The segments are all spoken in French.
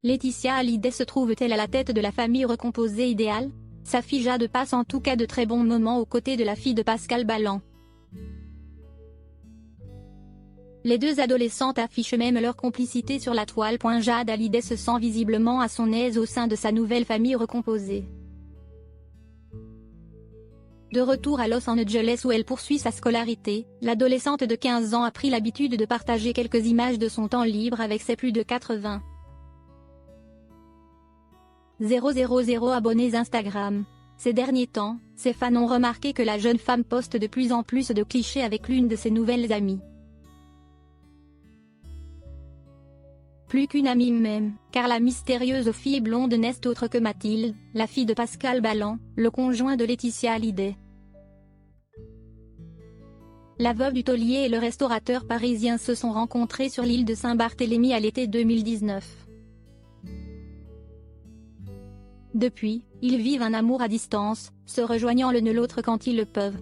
Laetitia Hallyday se trouve-t-elle à la tête de la famille recomposée idéale? Sa fille Jade passe en tout cas de très bons moments aux côtés de la fille de Pascal Ballan. Les deux adolescentes affichent même leur complicité sur la toile. Jade Hallyday se sent visiblement à son aise au sein de sa nouvelle famille recomposée. De retour à Los Angeles où elle poursuit sa scolarité, l'adolescente de 15 ans a pris l'habitude de partager quelques images de son temps libre avec ses plus de 80 000 abonnés Instagram. Ces derniers temps, ses fans ont remarqué que la jeune femme poste de plus en plus de clichés avec l'une de ses nouvelles amies. Plus qu'une amie même, car la mystérieuse fille blonde n'est autre que Mathilde, la fille de Pascal Ballan, le conjoint de Laetitia Hallyday. La veuve du taulier et le restaurateur parisien se sont rencontrés sur l'île de Saint-Barthélemy à l'été 2019. Depuis, ils vivent un amour à distance, se rejoignant l'un l'autre quand ils le peuvent.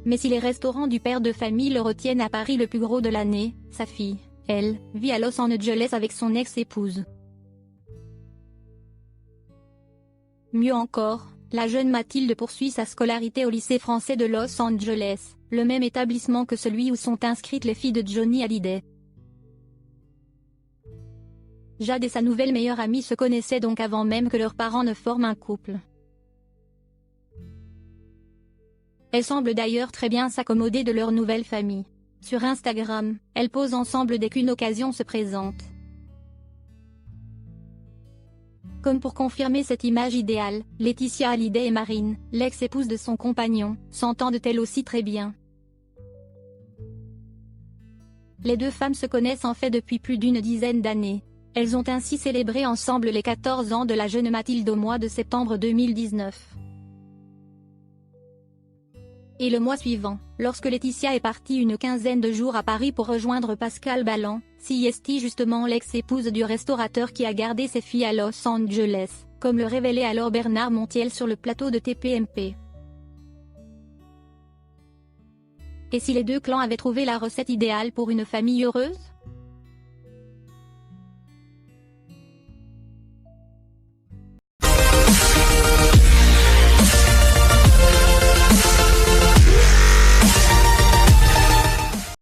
Mais si les restaurants du père de famille le retiennent à Paris le plus gros de l'année, sa fille, elle, vit à Los Angeles avec son ex-épouse. Mieux encore, la jeune Mathilde poursuit sa scolarité au lycée français de Los Angeles, le même établissement que celui où sont inscrites les filles de Johnny Hallyday. Jade et sa nouvelle meilleure amie se connaissaient donc avant même que leurs parents ne forment un couple. Elles semblent d'ailleurs très bien s'accommoder de leur nouvelle famille. Sur Instagram, elles posent ensemble dès qu'une occasion se présente. Comme pour confirmer cette image idéale, Laetitia Hallyday et Marine, l'ex-épouse de son compagnon, s'entendent elles aussi très bien. Les deux femmes se connaissent en fait depuis plus d'une dizaine d'années. Elles ont ainsi célébré ensemble les 14 ans de la jeune Mathilde au mois de septembre 2019. Et le mois suivant, lorsque Laetitia est partie une quinzaine de jours à Paris pour rejoindre Pascal Ballan, s'y est justement l'ex-épouse du restaurateur qui a gardé ses filles à Los Angeles, comme le révélait alors Bernard Montiel sur le plateau de TPMP. Et si les deux clans avaient trouvé la recette idéale pour une famille heureuse?